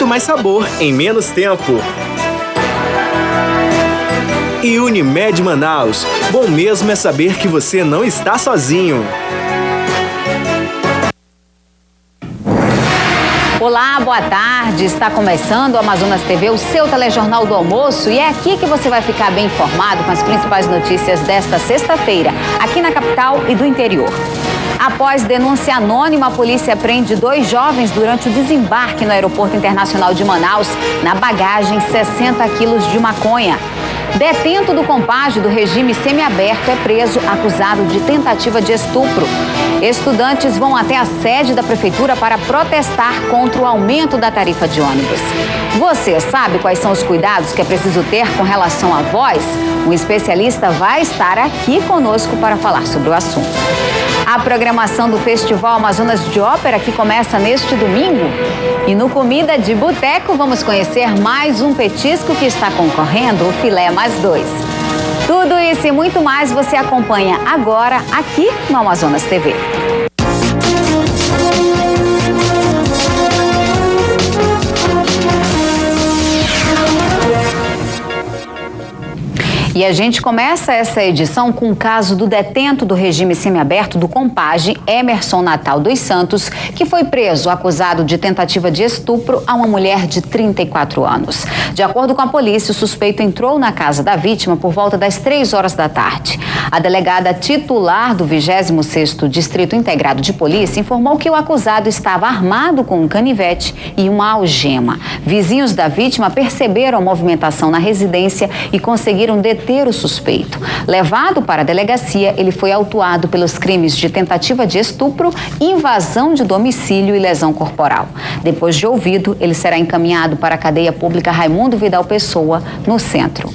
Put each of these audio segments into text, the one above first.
mais sabor em menos tempo. E Unimed Manaus. Bom mesmo é saber que você não está sozinho. Olá, boa tarde. Está começando o Amazonas TV, o seu telejornal do almoço, e é aqui que você vai ficar bem informado com as principais notícias desta sexta-feira, aqui na capital e do interior. Após denúncia anônima, a polícia prende 2 jovens durante o desembarque no Aeroporto Internacional de Manaus, na bagagem 60 quilos de maconha. Detento do Compage do regime semiaberto é preso acusado de tentativa de estupro. Estudantes vão até a sede da prefeitura para protestar contra o aumento da tarifa de ônibus. Você sabe quais são os cuidados que é preciso ter com relação à voz? Um especialista vai estar aqui conosco para falar sobre o assunto. A programação do Festival Amazonas de Ópera, que começa neste domingo. E no Comida de Boteco, vamos conhecer mais um petisco que está concorrendo, o Filé Mais 2. Tudo isso e muito mais você acompanha agora aqui no Amazonas TV. E a gente começa essa edição com o caso do detento do regime semiaberto do Compage, Emerson Natal dos Santos, que foi preso acusado de tentativa de estupro a uma mulher de 34 anos. De acordo com a polícia, o suspeito entrou na casa da vítima por volta das 3 horas da tarde. A delegada titular do 26º Distrito Integrado de Polícia informou que o acusado estava armado com um canivete e uma algema. Vizinhos da vítima perceberam a movimentação na residência e conseguiram deter o suspeito. Levado para a delegacia, ele foi autuado pelos crimes de tentativa de estupro, invasão de domicílio e lesão corporal. Depois de ouvido, ele será encaminhado para a cadeia pública Raimundo Vidal Pessoa, no centro.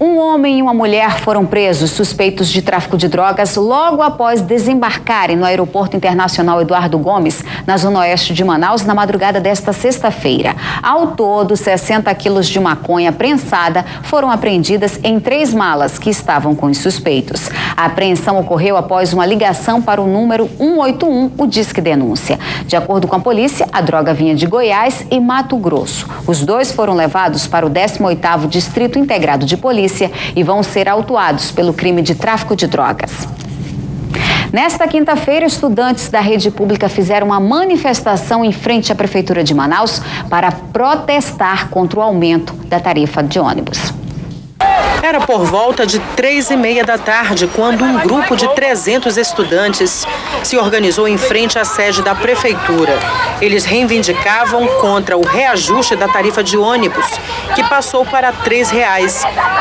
Um homem e uma mulher foram presos suspeitos de tráfico de drogas logo após desembarcarem no Aeroporto Internacional Eduardo Gomes, na zona oeste de Manaus, na madrugada desta sexta-feira. Ao todo, 60 quilos de maconha prensada foram apreendidas em 3 malas que estavam com os suspeitos. A apreensão ocorreu após uma ligação para o número 181, o Disque Denúncia. De acordo com a polícia, a droga vinha de Goiás e Mato Grosso. Os 2 foram levados para o 18º Distrito Integrado de Polícia e vão ser autuados pelo crime de tráfico de drogas. Nesta quinta-feira, estudantes da rede pública fizeram uma manifestação em frente à Prefeitura de Manaus para protestar contra o aumento da tarifa de ônibus. Era por volta de 3h30 da tarde, quando um grupo de 300 estudantes se organizou em frente à sede da prefeitura. Eles reivindicavam contra o reajuste da tarifa de ônibus, que passou para R$ 3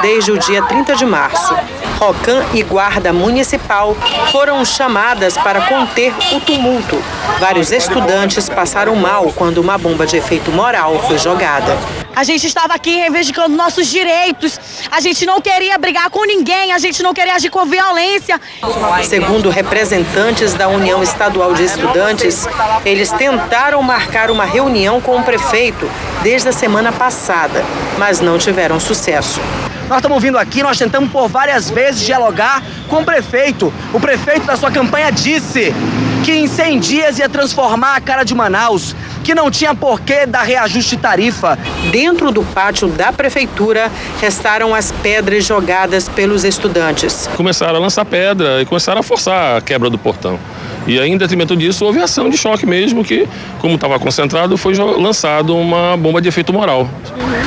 desde o dia 30 de março. Rocan e Guarda Municipal foram chamadas para conter o tumulto. Vários estudantes passaram mal quando uma bomba de efeito moral foi jogada. A gente estava aqui reivindicando nossos direitos, a gente não queria brigar com ninguém, a gente não queria agir com violência. Segundo representantes da União Estadual de Estudantes, eles tentaram marcar uma reunião com o prefeito desde a semana passada, mas não tiveram sucesso. Nós estamos vindo aqui, nós tentamos por várias vezes dialogar com o prefeito. O prefeito da sua campanha disse que em 100 dias ia transformar a cara de Manaus, que não tinha porquê dar reajuste de tarifa. Dentro do pátio da prefeitura, restaram as pedras jogadas pelos estudantes. Começaram a lançar pedra e começaram a forçar a quebra do portão. E aí, em detrimento disso, houve ação de choque mesmo, que, como estava concentrado, foi lançado uma bomba de efeito moral.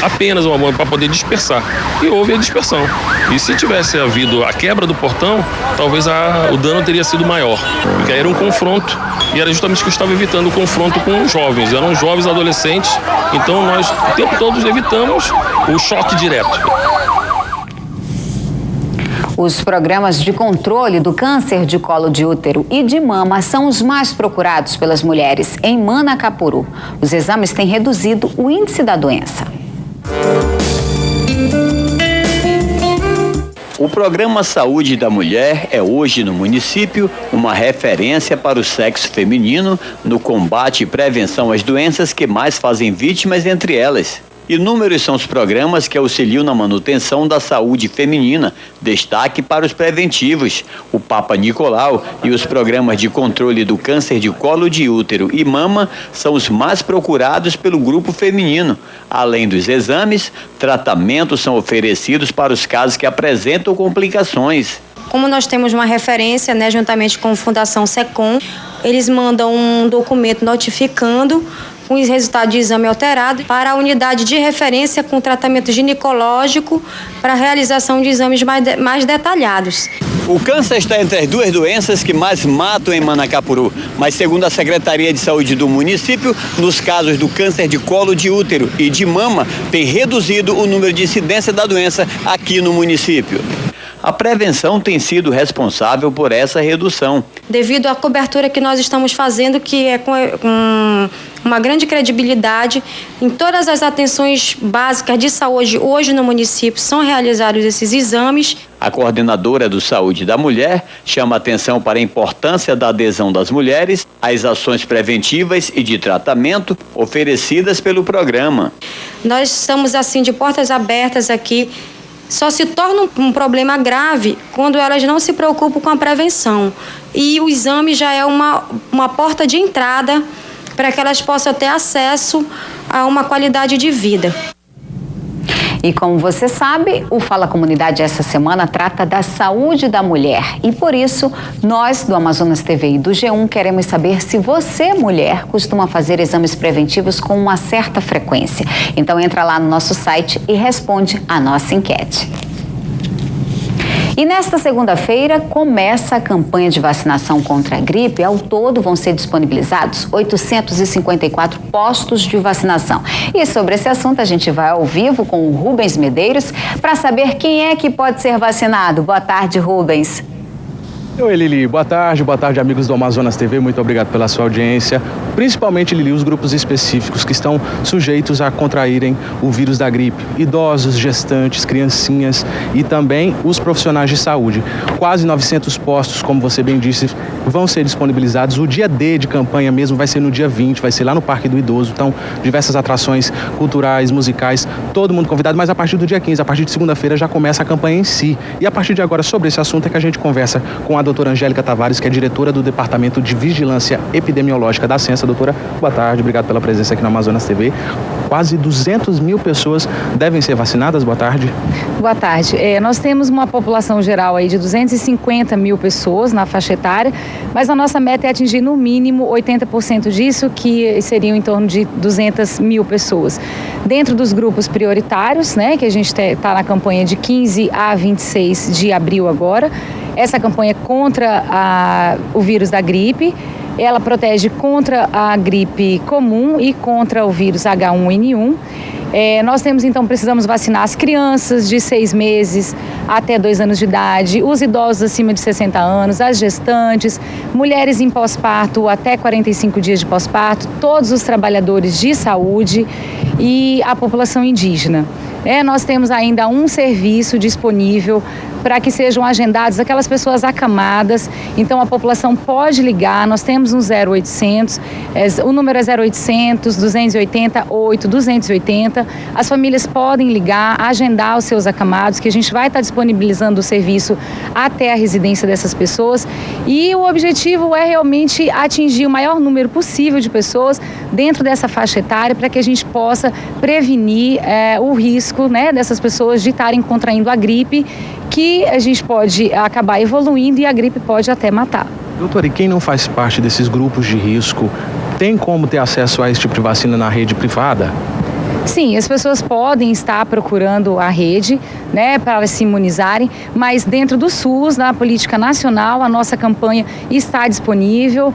Apenas uma bomba para poder dispersar. E houve a dispersão. E se tivesse havido a quebra do portão, talvez o dano teria sido maior. Porque era um confronto. E era justamente que eu estava evitando o confronto com os jovens. Eram jovens adolescentes. Então nós, o tempo todo, evitamos o choque direto. Os programas de controle do câncer de colo de útero e de mama são os mais procurados pelas mulheres em Manacapuru. Os exames têm reduzido o índice da doença. O Programa Saúde da Mulher é hoje no município uma referência para o sexo feminino no combate e prevenção às doenças que mais fazem vítimas, entre elas Inúmeros são os programas que auxiliam na manutenção da saúde feminina. Destaque para os preventivos, o Papa Nicolau e os programas de controle do câncer de colo de útero e mama são os mais procurados pelo grupo feminino. Além dos exames, tratamentos são oferecidos para os casos que apresentam complicações. Como nós temos uma referência, né, juntamente com a Fundação SECOM, eles mandam um documento notificando com os resultados de exame alterado para a unidade de referência com tratamento ginecológico para a realização de exames mais detalhados. O câncer está entre as duas doenças que mais matam em Manacapuru, mas segundo a Secretaria de Saúde do município, nos casos do câncer de colo de útero e de mama, tem reduzido o número de incidência da doença aqui no município. A prevenção tem sido responsável por essa redução. Devido à cobertura que nós estamos fazendo, que é com uma grande credibilidade, em todas as atenções básicas de saúde hoje no município são realizados esses exames. A coordenadora do Saúde da Mulher chama atenção para a importância da adesão das mulheres às ações preventivas e de tratamento oferecidas pelo programa. Nós estamos assim de portas abertas aqui. Só se torna um problema grave quando elas não se preocupam com a prevenção. E o exame já é uma porta de entrada para que elas possam ter acesso a uma qualidade de vida. E como você sabe, o Fala Comunidade essa semana trata da saúde da mulher. E por isso, nós do Amazonas TV e do G1 queremos saber se você, mulher, costuma fazer exames preventivos com uma certa frequência. Então entra lá no nosso site e responde a nossa enquete. E nesta segunda-feira começa a campanha de vacinação contra a gripe. Ao todo vão ser disponibilizados 854 postos de vacinação. E sobre esse assunto a gente vai ao vivo com o Rubens Medeiros para saber quem é que pode ser vacinado. Boa tarde, Rubens. Oi, Lili. Boa tarde, amigos do Amazonas TV. Muito obrigado pela sua audiência. Principalmente, Lili, os grupos específicos que estão sujeitos a contraírem o vírus da gripe. Idosos, gestantes, criancinhas e também os profissionais de saúde. Quase 900 postos, como você bem disse, vão ser disponibilizados. O dia D de campanha mesmo vai ser no dia 20, vai ser lá no Parque do Idoso. Então, diversas atrações culturais, musicais, todo mundo convidado. Mas a partir do dia 15, a partir de segunda-feira, já começa a campanha em si. E a partir de agora, sobre esse assunto, é que a gente conversa com a doutora Angélica Tavares, que é diretora do Departamento de Vigilância Epidemiológica da Ciência. Doutora, boa tarde, obrigado pela presença aqui no Amazonas TV. Quase 200 mil pessoas devem ser vacinadas, boa tarde. Boa tarde. Nós temos uma população geral aí de 250 mil pessoas na faixa etária, mas a nossa meta é atingir no mínimo 80% disso, que seriam em torno de 200 mil pessoas. Dentro dos grupos prioritários, né, que a gente está na campanha de 15 a 26 de abril agora, essa campanha é contra o vírus da gripe. Ela protege contra a gripe comum e contra o vírus H1N1. Nós temos, então, precisamos vacinar as crianças de 6 meses até 2 anos de idade, os idosos acima de 60 anos, as gestantes, mulheres em pós-parto até 45 dias de pós-parto, todos os trabalhadores de saúde e a população indígena. Nós temos ainda um serviço disponível para que sejam agendadas aquelas pessoas acamadas. Então a população pode ligar, nós temos um 0800, o número é 0800 280 8280. As famílias podem ligar, agendar os seus acamados, que a gente vai estar disponibilizando o serviço até a residência dessas pessoas. E o objetivo é realmente atingir o maior número possível de pessoas dentro dessa faixa etária, para que a gente possa prevenir o risco, né, dessas pessoas de estarem contraindo a gripe, que a gente pode acabar evoluindo e a gripe pode até matar. Doutora, e quem não faz parte desses grupos de risco, tem como ter acesso a esse tipo de vacina na rede privada? Sim, as pessoas podem estar procurando a rede, né, para se imunizarem, mas dentro do SUS, na política nacional, a nossa campanha está disponível.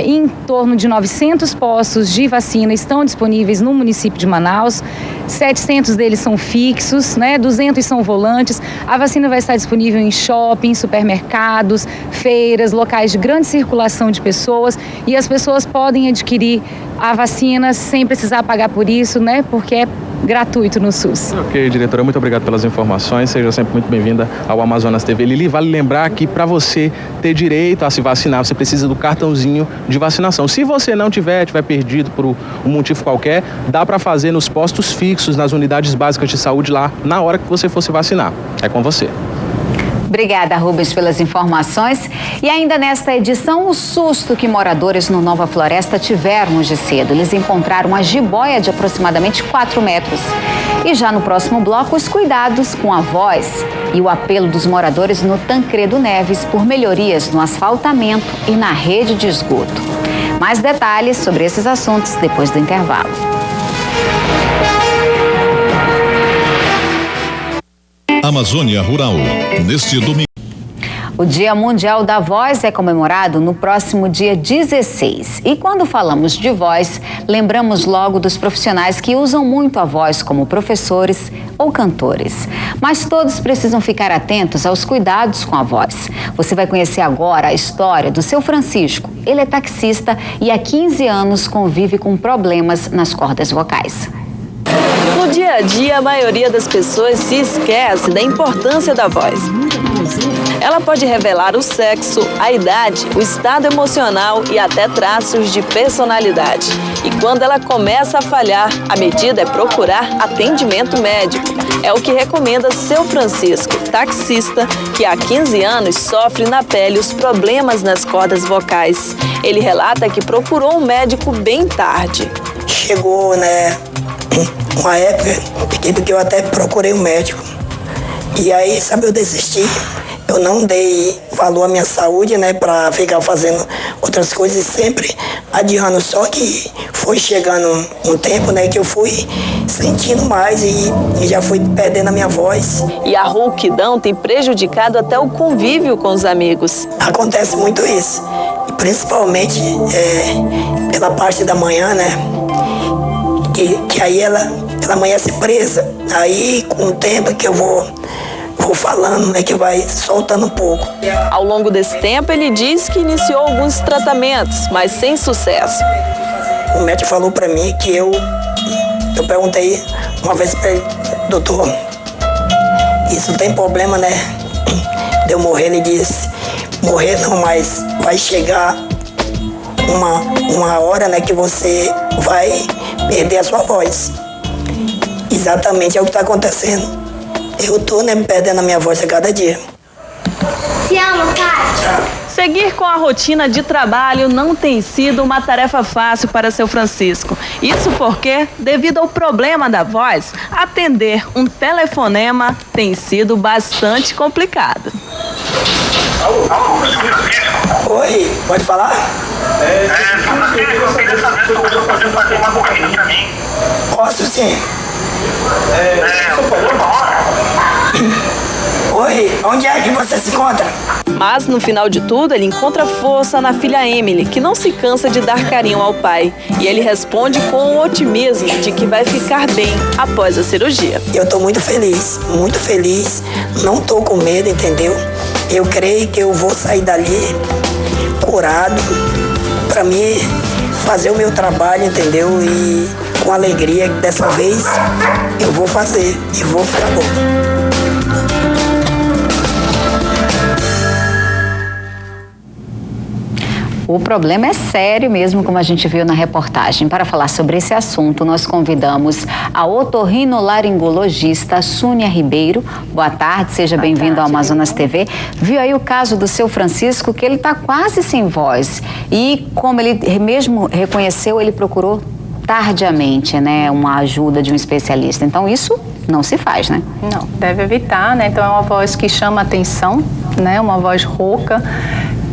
Em torno de 900 postos de vacina estão disponíveis no município de Manaus. 700 deles são fixos, né, 200 são volantes. A vacina vai estar disponível em shoppings, supermercados, feiras, locais de grande circulação de pessoas, e as pessoas podem adquirir a vacina sem precisar pagar por isso, né, porque é gratuito no SUS. Ok, diretora, muito obrigado pelas informações. Seja sempre muito bem-vinda ao Amazonas TV. Lili, vale lembrar que para você ter direito a se vacinar, você precisa do cartãozinho de vacinação. Se você não tiver perdido por um motivo qualquer, dá para fazer nos postos fixos, nas unidades básicas de saúde lá, na hora que você for se vacinar. É com você. Obrigada, Rubens, pelas informações. E ainda nesta edição, o susto que moradores no Nova Floresta tiveram hoje cedo. Eles encontraram uma jiboia de aproximadamente 4 metros. E já no próximo bloco, os cuidados com a voz e o apelo dos moradores no Tancredo Neves por melhorias no asfaltamento e na rede de esgoto. Mais detalhes sobre esses assuntos depois do intervalo. Amazônia Rural, neste domingo. O Dia Mundial da Voz é comemorado no próximo dia 16. E quando falamos de voz, lembramos logo dos profissionais que usam muito a voz, como professores ou cantores. Mas todos precisam ficar atentos aos cuidados com a voz. Você vai conhecer agora a história do seu Francisco. Ele é taxista e há 15 anos convive com problemas nas cordas vocais. No dia a dia, a maioria das pessoas se esquece da importância da voz. Ela pode revelar o sexo, a idade, o estado emocional e até traços de personalidade. E quando ela começa a falhar, a medida é procurar atendimento médico. É o que recomenda seu Francisco, taxista, que há 15 anos sofre na pele os problemas nas cordas vocais. Ele relata que procurou um médico bem tarde. Chegou, uma época que eu até procurei um médico. E aí, sabe, eu desisti. Eu não dei valor à minha saúde, pra ficar fazendo outras coisas, sempre adiando. Só que foi chegando um tempo, que eu fui sentindo mais e já fui perdendo a minha voz. E a rouquidão tem prejudicado até o convívio com os amigos. Acontece muito isso. E principalmente pela parte da manhã, que aí ela amanhece presa. Aí, com o tempo que eu vou falando, que vai soltando um pouco. Ao longo desse tempo, ele diz que iniciou alguns tratamentos, mas sem sucesso. O médico falou pra mim que eu perguntei uma vez pra ele: doutor, isso tem problema, de eu morrer? Ele disse: morrer não, mas vai chegar uma hora, que você vai perder a sua voz. Exatamente é o que está acontecendo. Eu tô perdendo a minha voz a cada dia. Te amo, Kátia. Seguir com a rotina de trabalho não tem sido uma tarefa fácil para seu Francisco. Isso porque, devido ao problema da voz, atender um telefonema tem sido bastante complicado. Oi, pode falar? Eu queria saber se você pode fazer uma corrida pra mim. Posso sim. Oi, onde é que você se encontra? Mas, no final de tudo, ele encontra força na filha Emily, que não se cansa de dar carinho ao pai. E ele responde com o otimismo de que vai ficar bem após a cirurgia. Eu tô muito feliz, não tô com medo, entendeu? Eu creio que eu vou sair dali curado pra mim fazer o meu trabalho, entendeu? E com alegria, dessa vez eu vou fazer e vou ficar bom. O problema é sério mesmo, como a gente viu na reportagem. Para falar sobre esse assunto, nós convidamos a otorrinolaringologista Súnia Ribeiro. Boa tarde, seja bem-vindo ao Amazonas TV. Viu aí o caso do seu Francisco, que ele está quase sem voz. E como ele mesmo reconheceu, ele procurou tardiamente, uma ajuda de um especialista. Então, isso não se faz, né? Não, deve evitar, Então, é uma voz que chama atenção, uma voz rouca.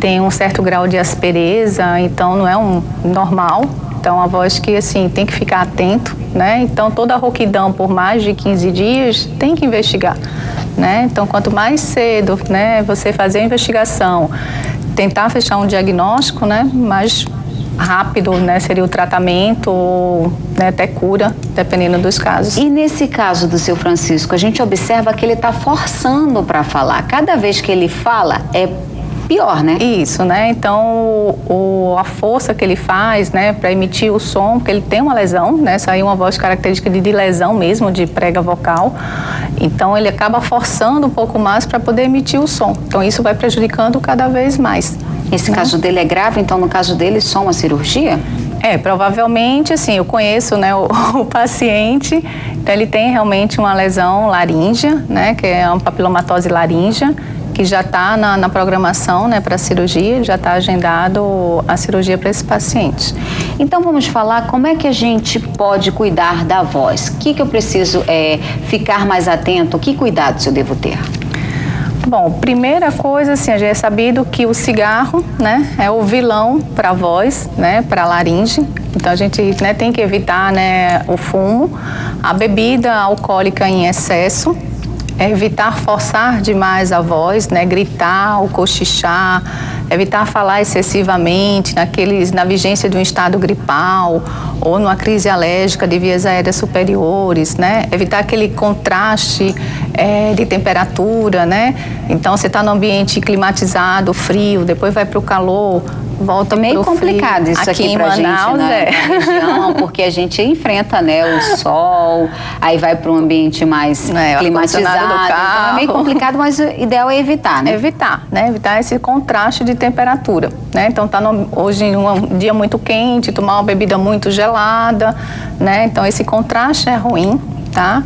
Tem um certo grau de aspereza, então não é um normal. Então, a voz que, tem que ficar atento, Então, toda a rouquidão por mais de 15 dias tem que investigar, Então, quanto mais cedo, você fazer a investigação, tentar fechar um diagnóstico, mais rápido, seria o tratamento ou até cura, dependendo dos casos. E nesse caso do seu Francisco, a gente observa que ele está forçando para falar. Cada vez que ele fala, é pior, né? Isso, né? Então, a força que ele faz, né, para emitir o som, porque ele tem uma lesão, né? Isso aí é uma voz característica de lesão mesmo, de prega vocal. Então, ele acaba forçando um pouco mais para poder emitir o som. Então, isso vai prejudicando cada vez mais. Esse caso dele é grave, então, no caso dele, só uma cirurgia? Provavelmente, assim, eu conheço, né, o paciente, então ele tem realmente uma lesão laríngea, né, que é uma papilomatose laríngea, que já está na programação, né, para a cirurgia, já está agendado a cirurgia para esse paciente. Então vamos falar como é que a gente pode cuidar da voz. O que eu preciso ficar mais atento? Que cuidados eu devo ter? Bom, primeira coisa, assim, a gente é sabido que o cigarro, né, é o vilão para a voz, né, para a laringe. Então a gente, né, tem que evitar, né, o fumo, a bebida alcoólica em excesso, evitar forçar demais a voz, né, gritar ou cochichar, evitar falar excessivamente na vigência de um estado gripal ou numa crise alérgica de vias aéreas superiores, né? Evitar aquele contraste de temperatura, né? Então, você está no ambiente climatizado, frio, depois vai para o calor, volta meio complicado frio. Isso aqui pra Manaus, gente, na região, porque a gente enfrenta, né, o sol, aí vai para um ambiente mais climatizado, então é meio complicado, mas o ideal é evitar, né? Evitar esse contraste de temperatura, né? Então hoje em um dia muito quente, tomar uma bebida muito gelada, né? Então esse contraste é ruim, tá?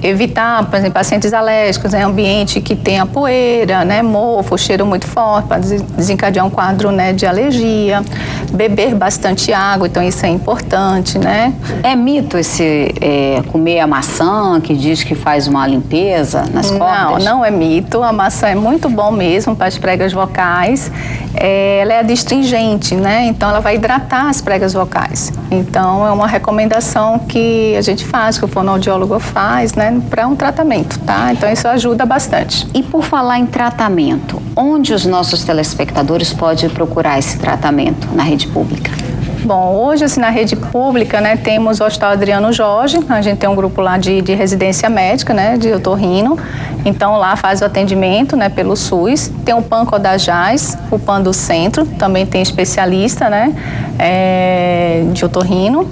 Evitar, por exemplo, pacientes alérgicos, né, ambiente que tenha poeira, né, mofo, cheiro muito forte, para desencadear um quadro, né, de alergia. Beber bastante água, então isso é importante, né? É mito esse comer a maçã, que diz que faz uma limpeza nas cordas? Não é mito. A maçã é muito bom mesmo para as pregas vocais. Ela é adstringente, né? Então ela vai hidratar as pregas vocais. Então é uma recomendação que a gente faz, que o fonoaudiólogo faz, né, para um tratamento, tá? Então isso ajuda bastante. E por falar em tratamento, onde os nossos telespectadores podem procurar esse tratamento na rede pública? Bom, hoje, assim, na rede pública, né, temos o Hospital Adriano Jorge, a gente tem um grupo lá de residência médica, né, de otorrino, então lá faz o atendimento, né, pelo SUS. Tem o PAN Codajás, o PAN do Centro, também tem especialista, né, de otorrino.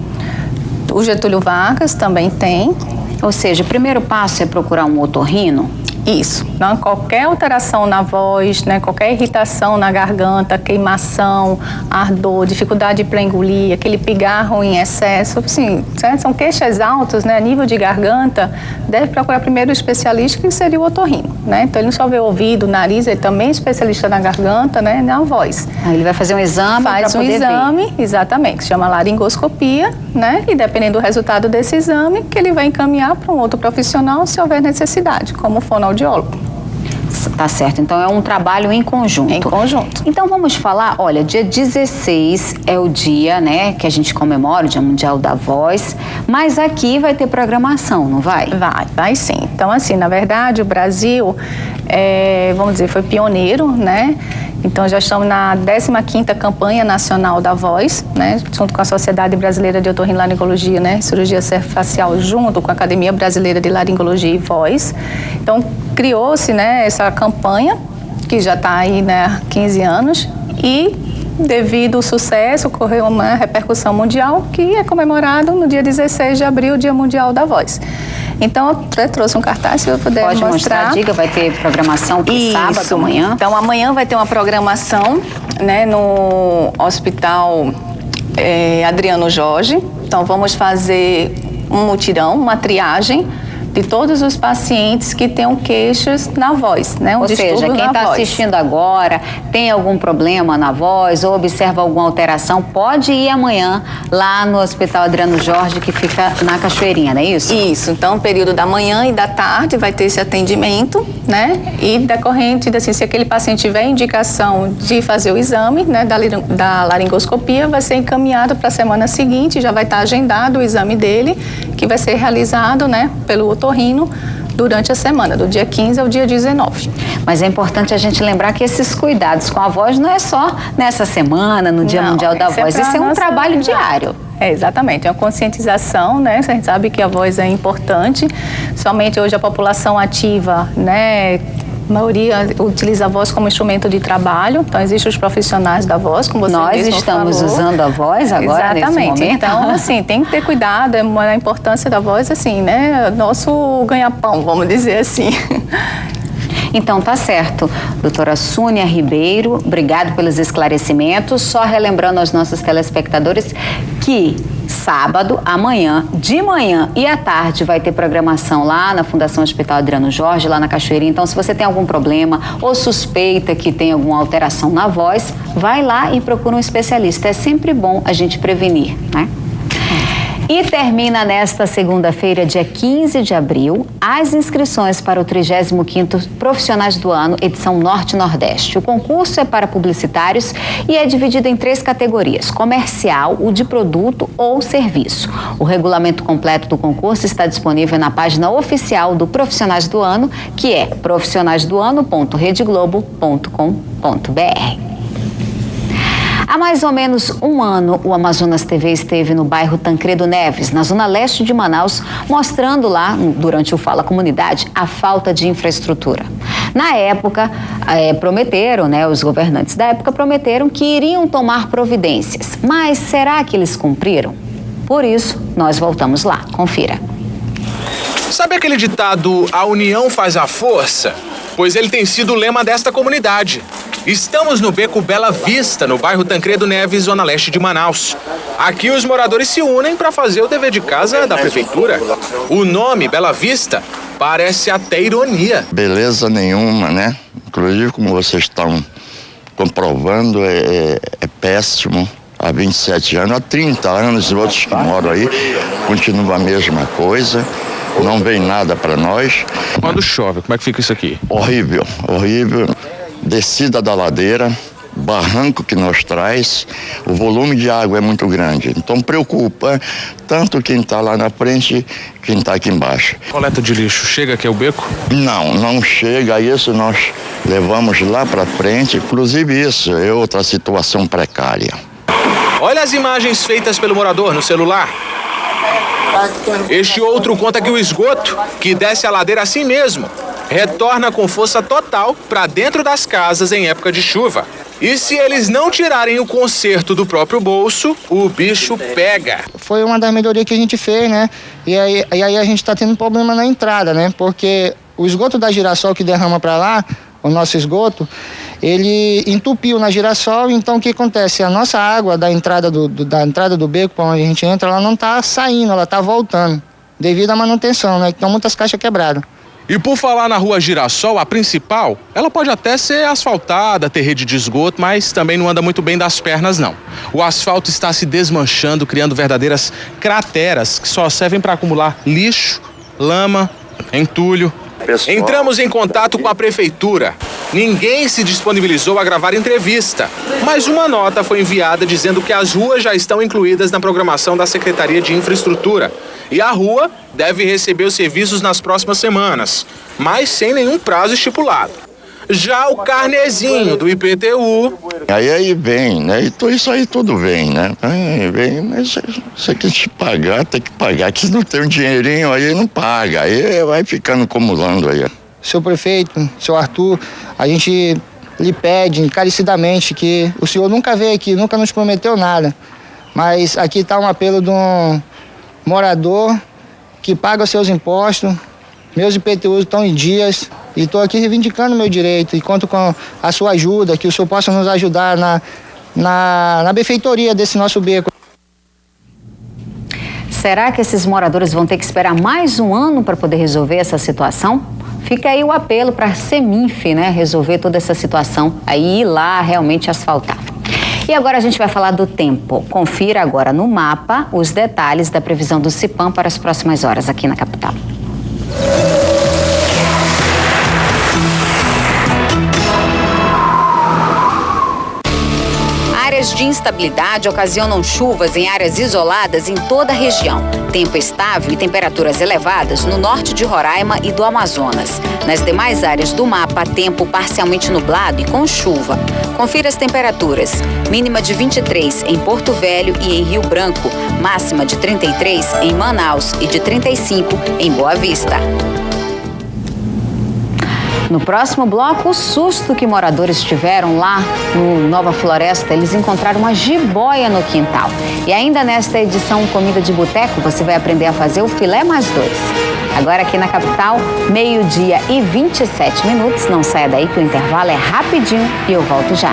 O Getúlio Vargas também tem. Ou seja, o primeiro passo é procurar um otorrino? Isso. Não, qualquer alteração na voz, né, qualquer irritação na garganta, queimação, ardor, dificuldade para engolir, aquele pigarro em excesso, assim, são queixas altas, né, a nível de garganta, deve procurar primeiro o especialista, que seria o otorrino, né? Então ele não só vê o ouvido, o nariz, ele também é especialista na garganta, né, na voz. Aí ele vai fazer um exame para poder ver. Faz um exame, exatamente, que se chama laringoscopia, né? E dependendo do resultado desse exame, que ele vai encaminhar para um outro profissional se houver necessidade, como fonoaudiólogo. Tá certo, então é um trabalho em conjunto. Em conjunto. Então vamos falar, olha, dia 16 é o dia, né, que a gente comemora, o Dia Mundial da Voz, mas aqui vai ter programação, não vai? Vai sim. Então assim, na verdade o Brasil, vamos dizer, foi pioneiro, né? Então já estamos na 15ª campanha nacional da voz, né, junto com a Sociedade Brasileira de Otorrinolaringologia, né, cirurgia facial, junto com a Academia Brasileira de Laringologia e Voz. Então criou-se, né, essa campanha que já está aí, né, há 15 anos e devido ao sucesso ocorreu uma repercussão mundial que é comemorado no dia 16 de abril, Dia Mundial da Voz. Então, eu até trouxe um cartaz, se eu puder mostrar. Pode mostrar, diga, vai ter programação sábado, amanhã? Então, amanhã vai ter uma programação, né, no Hospital Adriano Jorge. Então, vamos fazer um mutirão, uma triagem de todos os pacientes que tenham queixas na voz, né? Ou seja, quem está assistindo agora tem algum problema na voz ou observa alguma alteração, pode ir amanhã lá no Hospital Adriano Jorge, que fica na Cachoeirinha, não é isso? Isso. Então, período da manhã e da tarde vai ter esse atendimento, né? E decorrente, assim, se aquele paciente tiver indicação de fazer o exame, né, da laringoscopia, vai ser encaminhado para a semana seguinte, já vai estar agendado o exame dele, que vai ser realizado, né, pelo otorrino durante a semana, do dia 15 ao dia 19. Mas é importante a gente lembrar que esses cuidados com a voz não é só nessa semana, no Dia Mundial da Voz, isso é um trabalho diário. Exatamente, é uma conscientização, né? A gente sabe que a voz é importante, somente hoje a população ativa, né, A maioria utiliza a voz como instrumento de trabalho, então existem os profissionais da voz, como você Nós mesmo estamos falou. usando a voz agora, exatamente. Nesse momento. Então, assim, tem que ter cuidado, a importância da voz, assim, né? Nosso ganha-pão, vamos dizer assim. Então, tá certo. Doutora Sônia Ribeiro, obrigado pelos esclarecimentos. Só relembrando aos nossos telespectadores que sábado, amanhã, de manhã e à tarde vai ter programação lá na Fundação Hospital Adriano Jorge, lá na Cachoeirinha. Então, se você tem algum problema ou suspeita que tem alguma alteração na voz, vai lá e procura um especialista. É sempre bom a gente prevenir, né? E termina nesta segunda-feira, dia 15 de abril, as inscrições para o 35º Profissionais do Ano, edição Norte-Nordeste. O concurso é para publicitários e é dividido em 3 categorias: comercial, o de produto ou serviço. O regulamento completo do concurso está disponível na página oficial do Profissionais do Ano, que é profissionaisdoano.redeglobo.com.br. Há mais ou menos um ano, o Amazonas TV esteve no bairro Tancredo Neves, na zona leste de Manaus, mostrando lá, durante o Fala Comunidade, a falta de infraestrutura. Na época, prometeram, os governantes da época prometeram que iriam tomar providências. Mas será que eles cumpriram? Por isso, nós voltamos lá. Confira. Sabe aquele ditado, a união faz a força? Pois ele tem sido o lema desta comunidade. Estamos no Beco Bela Vista, no bairro Tancredo Neves, zona leste de Manaus. Aqui os moradores se unem para fazer o dever de casa da prefeitura. O nome Bela Vista parece até ironia. Beleza nenhuma, né? Inclusive, como vocês estão comprovando, é péssimo. Há 27 anos, há 30 anos, outros que moram aí, continua a mesma coisa. Não vem nada para nós. Quando chove, como é que fica isso aqui? Horrível, horrível. Descida da ladeira, barranco que nos traz, o volume de água é muito grande. Então preocupa tanto quem está lá na frente, quem está aqui embaixo. Coleta de lixo, chega aqui ao beco? Não chega. Isso nós levamos lá para frente. Inclusive isso é outra situação precária. Olha as imagens feitas pelo morador no celular. Este outro conta que o esgoto, que desce a ladeira assim mesmo, retorna com força total para dentro das casas em época de chuva. E se eles não tirarem o conserto do próprio bolso, o bicho pega. Foi uma das melhorias que a gente fez, né? E aí a gente está tendo problema na entrada, né? Porque o esgoto da Girassol que derrama para lá, o nosso esgoto, ele entupiu na Girassol. Então o que acontece? A nossa água da entrada do beco, para onde a gente entra, ela não está saindo, ela está voltando, devido à manutenção, né? Então muitas caixas quebradas. E por falar na rua Girassol, a principal, ela pode até ser asfaltada, ter rede de esgoto, mas também não anda muito bem das pernas, não. O asfalto está se desmanchando, criando verdadeiras crateras que só servem para acumular lixo, lama, entulho. Entramos em contato com a prefeitura. Ninguém se disponibilizou a gravar entrevista, mas uma nota foi enviada dizendo que as ruas já estão incluídas na programação da Secretaria de Infraestrutura e a rua deve receber os serviços nas próximas semanas, mas sem nenhum prazo estipulado. Já o carnezinho do IPTU... Aí vem, né? Então isso aí tudo vem, né? Aí vem, mas você tem que pagar, que se não tem um dinheirinho aí não paga, aí vai ficando acumulando aí. Seu prefeito, seu Arthur, a gente lhe pede encarecidamente que o senhor nunca veio aqui, nunca nos prometeu nada, mas aqui está um apelo de um morador que paga os seus impostos, meus IPTUs estão em dias e estou aqui reivindicando meu direito e conto com a sua ajuda, que o senhor possa nos ajudar na benfeitoria desse nosso beco. Será que esses moradores vão ter que esperar mais um ano para poder resolver essa situação? Fica aí o apelo para a Seminf, né, resolver toda essa situação, aí ir lá realmente asfaltar. E agora a gente vai falar do tempo. Confira agora no mapa os detalhes da previsão do CIPAM para as próximas horas aqui na capital. Áreas de instabilidade ocasionam chuvas em áreas isoladas em toda a região. Tempo estável e temperaturas elevadas no norte de Roraima e do Amazonas. Nas demais áreas do mapa, tempo parcialmente nublado e com chuva. Confira as temperaturas. Mínima de 23 em Porto Velho e em Rio Branco. Máxima de 33 em Manaus e de 35 em Boa Vista. No próximo bloco, o susto que moradores tiveram lá no Nova Floresta. Eles encontraram uma jiboia no quintal. E ainda nesta edição Comida de Boteco, você vai aprender a fazer o filé mais 2. Agora aqui na capital, 12h27. Não saia daí que o intervalo é rapidinho e eu volto já.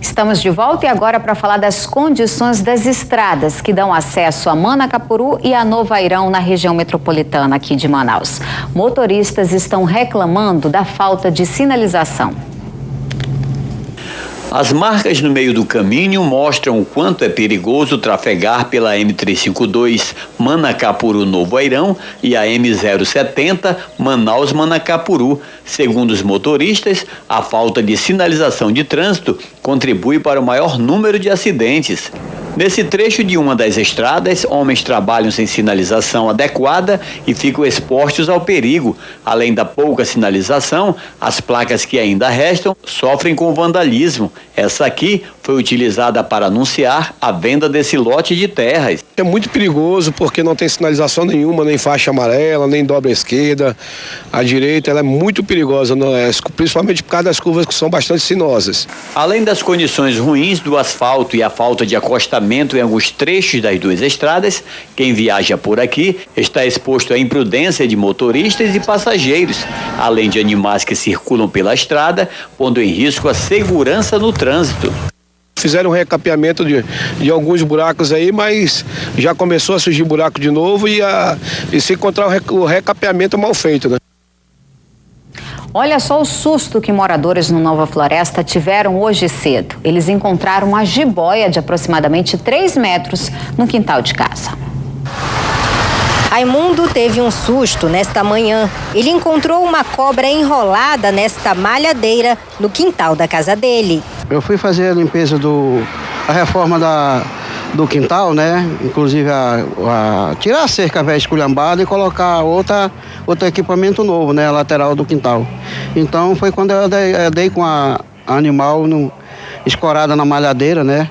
Estamos de volta e agora para falar das condições das estradas que dão acesso a Manacapuru e a Novo Airão na região metropolitana aqui de Manaus. Motoristas estão reclamando da falta de sinalização. As marcas no meio do caminho mostram o quanto é perigoso trafegar pela M352 Manacapuru-Novo Airão e a M070 Manaus-Manacapuru. Segundo os motoristas, a falta de sinalização de trânsito contribui para o maior número de acidentes. Nesse trecho de uma das estradas, homens trabalham sem sinalização adequada e ficam expostos ao perigo. Além da pouca sinalização, as placas que ainda restam sofrem com vandalismo. Essa aqui foi utilizada para anunciar a venda desse lote de terras. É muito perigoso porque não tem sinalização nenhuma, nem faixa amarela, nem dobra à esquerda. A direita ela é muito perigosa, principalmente por causa das curvas que são bastante sinuosas. Além das condições ruins do asfalto e a falta de acostamento em alguns trechos das duas estradas, quem viaja por aqui está exposto à imprudência de motoristas e passageiros, além de animais que circulam pela estrada, pondo em risco a segurança no trânsito. Fizeram um recapeamento de alguns buracos aí, mas já começou a surgir buraco de novo e se encontrar o recapeamento mal feito, né? Olha só o susto que moradores no Nova Floresta tiveram hoje cedo. Eles encontraram uma jiboia de aproximadamente 3 metros no quintal de casa. Raimundo teve um susto nesta manhã. Ele encontrou uma cobra enrolada nesta malhadeira no quintal da casa dele. Eu fui fazer a limpeza a reforma do quintal, né? Inclusive tirar a cerca velha esculhambada e colocar outro equipamento novo, né? A lateral do quintal. Então foi quando eu dei com a animal escorada na malhadeira, né?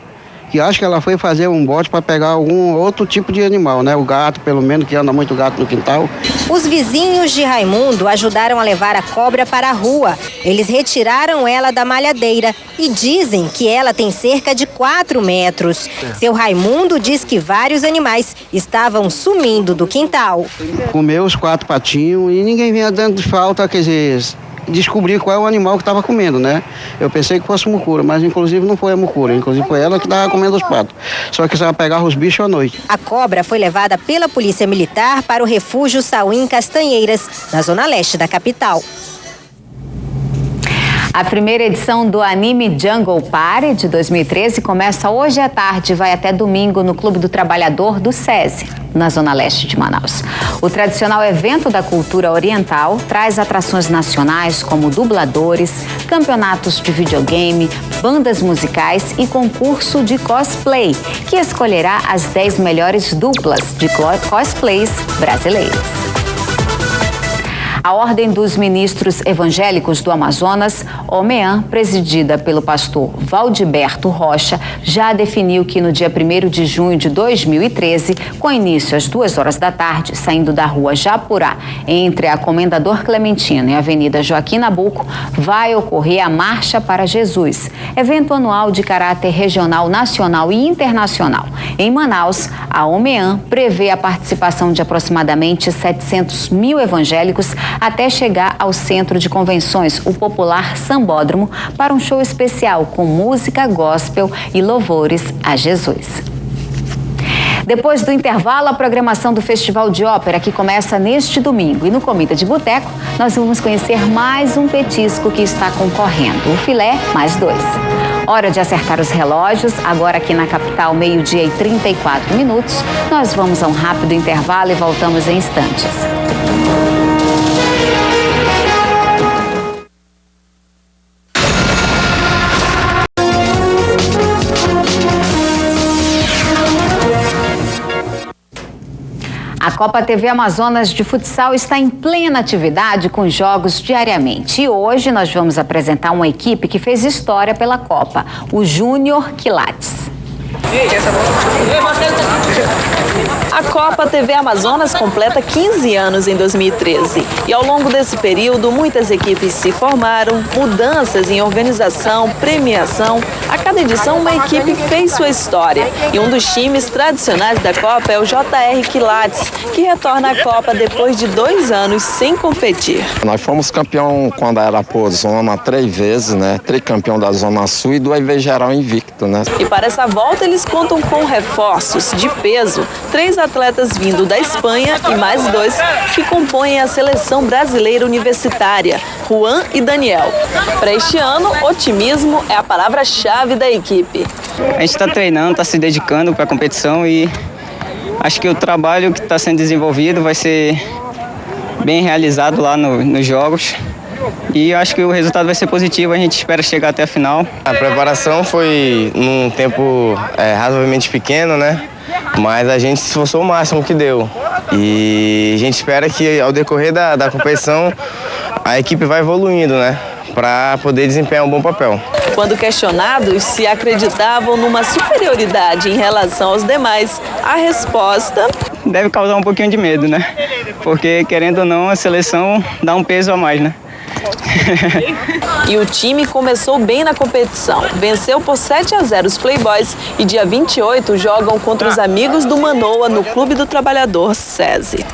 E acho que ela foi fazer um bote para pegar algum outro tipo de animal, né? O gato, pelo menos, que anda muito gato no quintal. Os vizinhos de Raimundo ajudaram a levar a cobra para a rua. Eles retiraram ela da malhadeira e dizem que ela tem cerca de 4 metros. Seu Raimundo diz que vários animais estavam sumindo do quintal. Comeu os 4 patinhos e ninguém vinha dando de falta, quer dizer, descobrir qual é o animal que estava comendo, né? Eu pensei que fosse mucura, mas inclusive não foi a mucura, inclusive foi ela que estava comendo os patos. Só que ela pegava os bichos à noite. A cobra foi levada pela Polícia Militar para o refúgio Sauim Castanheiras, na zona leste da capital. A primeira edição do Anime Jungle Party de 2013 começa hoje à tarde e vai até domingo no Clube do Trabalhador do SESI, na zona leste de Manaus. O tradicional evento da cultura oriental traz atrações nacionais como dubladores, campeonatos de videogame, bandas musicais e concurso de cosplay, que escolherá as 10 melhores duplas de cosplays brasileiras. A Ordem dos Ministros Evangélicos do Amazonas, OMEAM, presidida pelo pastor Valdiberto Rocha, já definiu que no dia 1º de junho de 2013, com início às 2 horas da tarde, saindo da rua Japurá, entre a Comendador Clementino e a Avenida Joaquim Nabuco, vai ocorrer a Marcha para Jesus, evento anual de caráter regional, nacional e internacional. Em Manaus, a OMEAM prevê a participação de aproximadamente 700 mil evangélicos até chegar ao Centro de Convenções, o popular Sambódromo, para um show especial com música gospel e louvores a Jesus. Depois do intervalo, a programação do Festival de Ópera, que começa neste domingo. E no Comida de Boteco, nós vamos conhecer mais um petisco que está concorrendo, o filé mais 2. Hora de acertar os relógios, agora aqui na capital, 12h34. Nós vamos a um rápido intervalo e voltamos em instantes. A Copa TV Amazonas de Futsal está em plena atividade com jogos diariamente. E hoje nós vamos apresentar uma equipe que fez história pela Copa, o Júnior Quilates. A Copa TV Amazonas completa 15 anos em 2013 e ao longo desse período muitas equipes se formaram, mudanças em organização, premiação. A cada edição uma equipe fez sua história e um dos times tradicionais da Copa é o JR Quilates, que retorna à Copa depois de 2 anos sem competir. Nós fomos campeão quando era por zona 3 vezes, né? Tricampeão da Zona Sul e 2 vezes geral invicto, né? E para essa volta eles contam com reforços de peso, 3 atletas vindo da Espanha e mais 2 que compõem a seleção brasileira universitária, Juan e Daniel. Para este ano, otimismo é a palavra-chave da equipe. A gente está treinando, está se dedicando para a competição e acho que o trabalho que está sendo desenvolvido vai ser bem realizado lá nos jogos. E acho que o resultado vai ser positivo, a gente espera chegar até a final. A preparação foi num tempo razoavelmente pequeno, né? Mas a gente se esforçou o máximo que deu. E a gente espera que ao decorrer da competição a equipe vai evoluindo, né? Para poder desempenhar um bom papel. Quando questionados se acreditavam numa superioridade em relação aos demais, a resposta... Deve causar um pouquinho de medo, né? Porque, querendo ou não, a seleção dá um peso a mais, né? E o time começou bem na competição. Venceu por 7-0 os Playboys e dia 28 jogam contra os amigos do Manoa no Clube do Trabalhador SESI.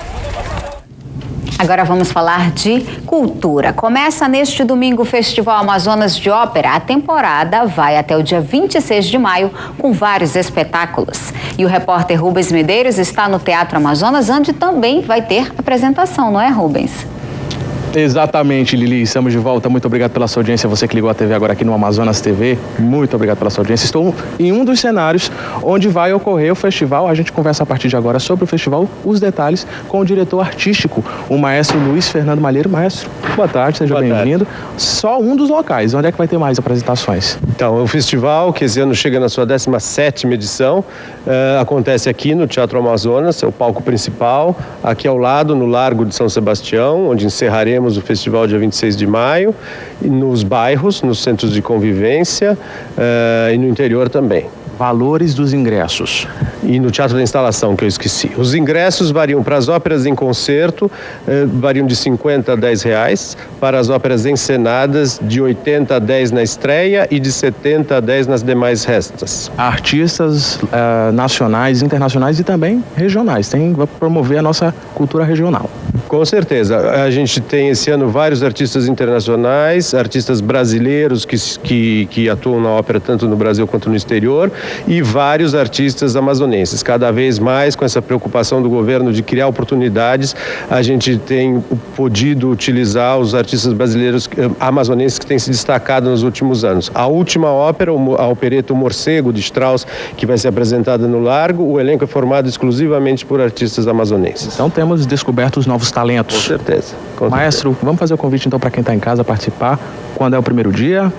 Agora vamos falar de cultura. Começa neste domingo o Festival Amazonas de Ópera. A temporada vai até o dia 26 de maio com vários espetáculos. E o repórter Rubens Medeiros está no Teatro Amazonas, onde também vai ter apresentação, não é, Rubens? Exatamente, Lili. Estamos de volta. Muito obrigado pela sua audiência. Você que ligou a TV agora aqui no Amazonas TV. Muito obrigado pela sua audiência. Estou em um dos cenários onde vai ocorrer o festival. A gente conversa a partir de agora sobre o festival, os detalhes, com o diretor artístico, o maestro Luiz Fernando Malheiro. Maestro, boa tarde, seja bem-vindo. Só um dos locais. Onde é que vai ter mais apresentações? Então, o festival, que esse ano chega na sua 17ª edição, acontece aqui no Teatro Amazonas, é o palco principal, aqui ao lado, no Largo de São Sebastião, onde encerraremos o festival dia 26 de maio, e nos bairros, nos centros de convivência e no interior também. Valores dos ingressos. E no Teatro da Instalação, que eu esqueci. Os ingressos variam para as óperas em concerto, variam de 50 a 10 reais, para as óperas encenadas de 80 a 10 na estreia e de 70 a 10 nas demais restas. Artistas nacionais, internacionais e também regionais. Vai promover a nossa cultura regional. Com certeza. A gente tem esse ano vários artistas internacionais, artistas brasileiros que atuam na ópera tanto no Brasil quanto no exterior, e vários artistas amazonenses. Cada vez mais, com essa preocupação do governo de criar oportunidades, a gente tem podido utilizar os artistas brasileiros amazonenses que têm se destacado nos últimos anos. A última ópera, a opereta O Morcego, de Strauss, que vai ser apresentada no Largo, o elenco é formado exclusivamente por artistas amazonenses. Então temos descoberto os novos talentos. Com certeza. Maestro, vamos fazer o convite então para quem está em casa participar. Quando é o primeiro dia?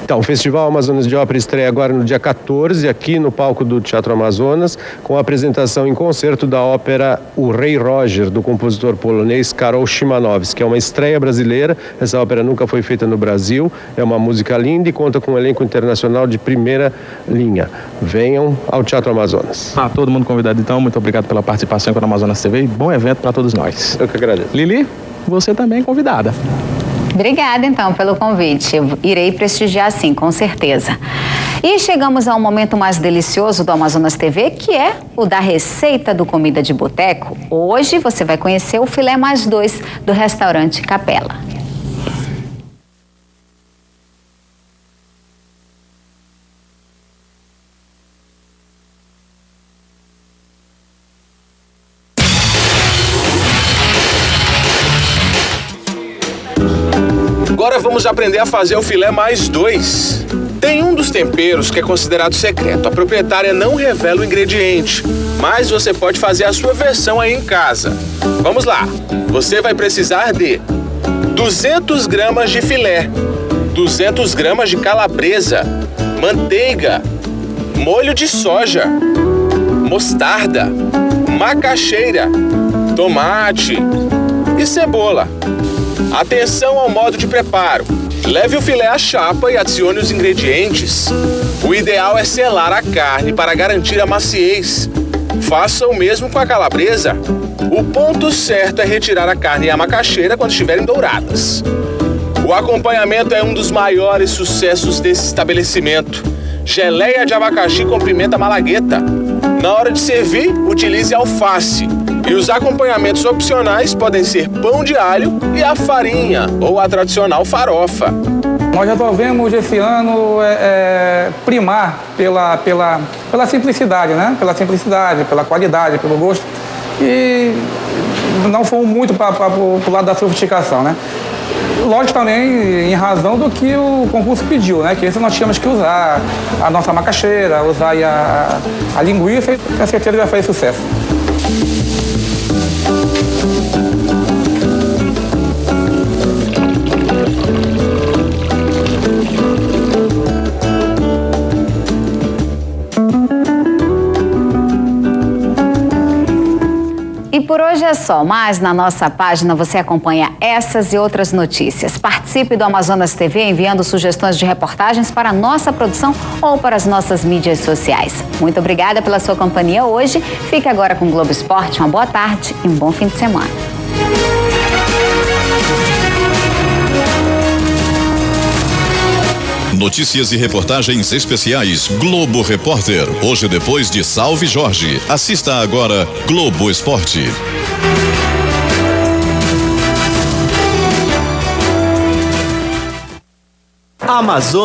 Então, o Festival Amazonas de Ópera estreia agora no dia 14, aqui no palco do Teatro Amazonas, com a apresentação em concerto da ópera O Rei Roger, do compositor polonês Karol Szymanowski, que é uma estreia brasileira. Essa ópera nunca foi feita no Brasil, é uma música linda e conta com um elenco internacional de primeira linha. Venham ao Teatro Amazonas. Todo mundo convidado então, muito obrigado pela participação com a Amazonas TV e bom evento para todos nós. Eu que agradeço. Lili, você também é convidada. Obrigada, então, pelo convite. Eu irei prestigiar, sim, com certeza. E chegamos a um momento mais delicioso do Amazonas TV, que é o da receita do Comida de Boteco. Hoje você vai conhecer o filé mais 2 do restaurante Capela. Agora vamos aprender a fazer o filé mais 2. Tem um dos temperos que é considerado secreto. A proprietária não revela o ingrediente, mas você pode fazer a sua versão aí em casa. Vamos lá. Você vai precisar de 200 gramas de filé, 200 gramas de calabresa, manteiga, molho de soja, mostarda, macaxeira, tomate e cebola. Atenção ao modo de preparo. Leve o filé à chapa e adicione os ingredientes. O ideal é selar a carne para garantir a maciez. Faça o mesmo com a calabresa. O ponto certo é retirar a carne e a macaxeira quando estiverem douradas. O acompanhamento é um dos maiores sucessos desse estabelecimento. Geleia de abacaxi com pimenta malagueta. Na hora de servir, utilize alface. E os acompanhamentos opcionais podem ser pão de alho e a farinha ou a tradicional farofa. Nós resolvemos esse ano primar pela simplicidade, né? Pela simplicidade, pela qualidade, pelo gosto. E não fomos muito para o lado da sofisticação, né? Lógico também em razão do que o concurso pediu, né? Que esse nós tínhamos que usar a nossa macaxeira, usar a linguiça, e com certeza vai fazer sucesso. E por hoje é só, mas na nossa página você acompanha essas e outras notícias. Participe do Amazonas TV enviando sugestões de reportagens para a nossa produção ou para as nossas mídias sociais. Muito obrigada pela sua companhia hoje. Fique agora com o Globo Esporte. Uma boa tarde e um bom fim de semana. Notícias e reportagens especiais Globo Repórter. Hoje depois de Salve Jorge. Assista agora Globo Esporte. Amazonas.